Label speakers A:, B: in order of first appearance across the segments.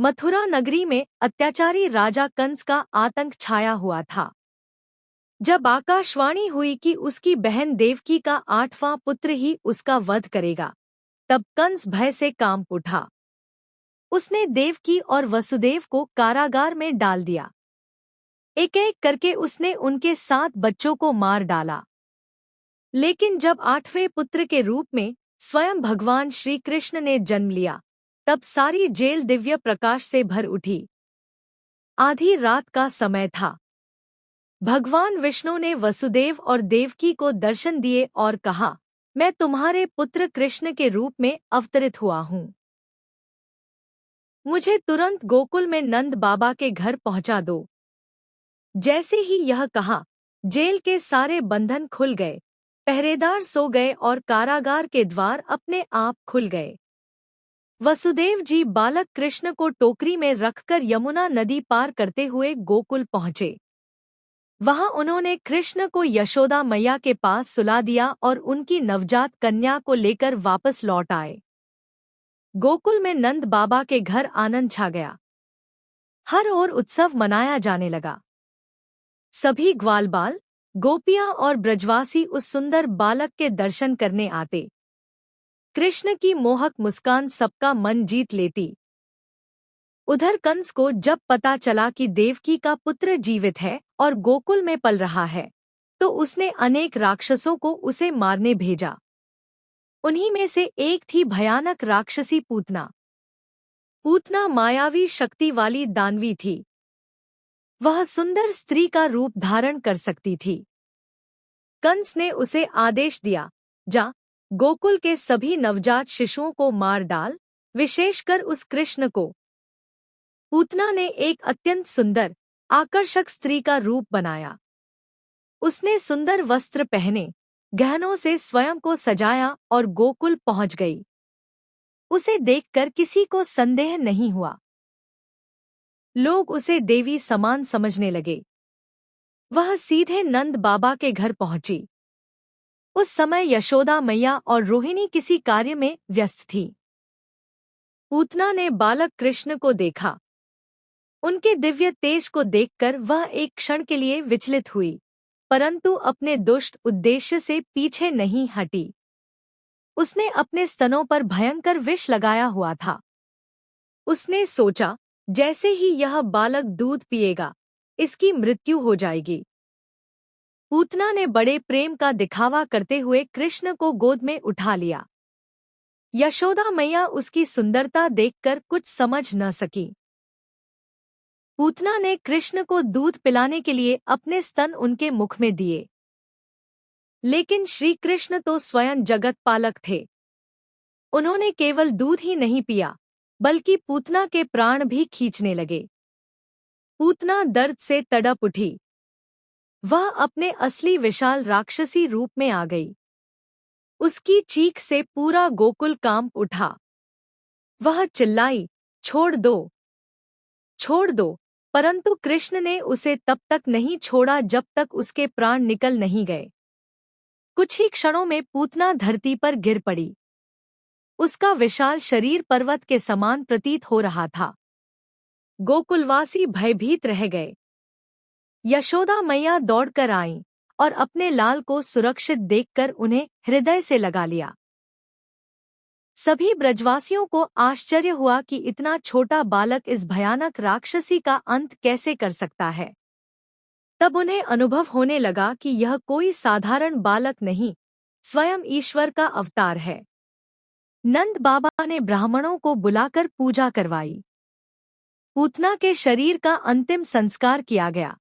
A: मथुरा नगरी में अत्याचारी राजा कंस का आतंक छाया हुआ था। जब आकाशवाणी हुई कि उसकी बहन देवकी का 8वां पुत्र ही उसका वध करेगा, तब कंस भय से कांप उठा। उसने देवकी और वसुदेव को कारागार में डाल दिया। एक एक करके उसने उनके 7 बच्चों को मार डाला। लेकिन जब 8वें पुत्र के रूप में स्वयं भगवान श्री कृष्ण ने जन्म लिया, तब सारी जेल दिव्य प्रकाश से भर उठी। आधी रात का समय था। भगवान विष्णु ने वसुदेव और देवकी को दर्शन दिए और कहा, मैं तुम्हारे पुत्र कृष्ण के रूप में अवतरित हुआ हूँ। मुझे तुरंत गोकुल में नंद बाबा के घर पहुंचा दो। जैसे ही यह कहा, जेल के सारे बंधन खुल गए, पहरेदार सो गए और कारागार के द्वार अपने आप खुल गए। वसुदेव जी बालक कृष्ण को टोकरी में रखकर यमुना नदी पार करते हुए गोकुल पहुंचे। वहां उन्होंने कृष्ण को यशोदा मैया के पास सुला दिया और उनकी नवजात कन्या को लेकर वापस लौट आए। गोकुल में नंद बाबा के घर आनंद छा गया। हर ओर उत्सव मनाया जाने लगा। सभी ग्वालबाल, गोपियां और ब्रजवासी उस सुंदर बालक के दर्शन करने आते। कृष्ण की मोहक मुस्कान सबका मन जीत लेती। उधर कंस को जब पता चला कि देवकी का पुत्र जीवित है और गोकुल में पल रहा है, तो उसने अनेक राक्षसों को उसे मारने भेजा। उन्हीं में से एक थी भयानक राक्षसी पूतना। पूतना मायावी शक्ति वाली दानवी थी। वह सुंदर स्त्री का रूप धारण कर सकती थी। कंस ने उसे आदेश दिया, जा, गोकुल के सभी नवजात शिशुओं को मार डाल, विशेषकर उस कृष्ण को। पूतना ने एक अत्यंत सुंदर, आकर्षक स्त्री का रूप बनाया। उसने सुंदर वस्त्र पहने, गहनों से स्वयं को सजाया और गोकुल पहुंच गई। उसे देखकर किसी को संदेह नहीं हुआ। लोग उसे देवी समान समझने लगे। वह सीधे नंद बाबा के घर पहुंची। उस समय यशोदा मैया और रोहिणी किसी कार्य में व्यस्त थी। पूतना ने बालक कृष्ण को देखा। उनके दिव्य तेज को देखकर वह एक क्षण के लिए विचलित हुई, परंतु अपने दुष्ट उद्देश्य से पीछे नहीं हटी। उसने अपने स्तनों पर भयंकर विष लगाया हुआ था। उसने सोचा, जैसे ही यह बालक दूध पिएगा, इसकी मृत्यु हो जाएगी। पूतना ने बड़े प्रेम का दिखावा करते हुए कृष्ण को गोद में उठा लिया। यशोदा मैया उसकी सुंदरता देखकर कुछ समझ न सकी। पूतना ने कृष्ण को दूध पिलाने के लिए अपने स्तन उनके मुख में दिए। लेकिन श्री कृष्ण तो स्वयं जगत पालक थे। उन्होंने केवल दूध ही नहीं पिया, बल्कि पूतना के प्राण भी खींचने लगे। पूतना दर्द से तड़प उठी। वह अपने असली विशाल राक्षसी रूप में आ गई। उसकी चीख से पूरा गोकुल कांप उठा। वह चिल्लाई, छोड़ दो, छोड़ दो, परंतु कृष्ण ने उसे तब तक नहीं छोड़ा जब तक उसके प्राण निकल नहीं गए। कुछ ही क्षणों में पूतना धरती पर गिर पड़ी। उसका विशाल शरीर पर्वत के समान प्रतीत हो रहा था। गोकुलवासी भयभीत रह गए। यशोदा मैया दौड़कर आईं और अपने लाल को सुरक्षित देखकर उन्हें हृदय से लगा लिया। सभी ब्रजवासियों को आश्चर्य हुआ कि इतना छोटा बालक इस भयानक राक्षसी का अंत कैसे कर सकता है। तब उन्हें अनुभव होने लगा कि यह कोई साधारण बालक नहीं, स्वयं ईश्वर का अवतार है। नंद बाबा ने ब्राह्मणों को बुलाकर पूजा करवाई। पूतना के शरीर का अंतिम संस्कार किया गया।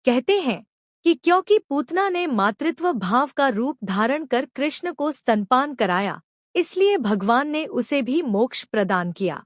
A: कहते हैं कि क्योंकि पूतना ने मातृत्व भाव का रूप धारण कर कृष्ण को स्तनपान कराया, इसलिए भगवान ने उसे भी मोक्ष प्रदान किया।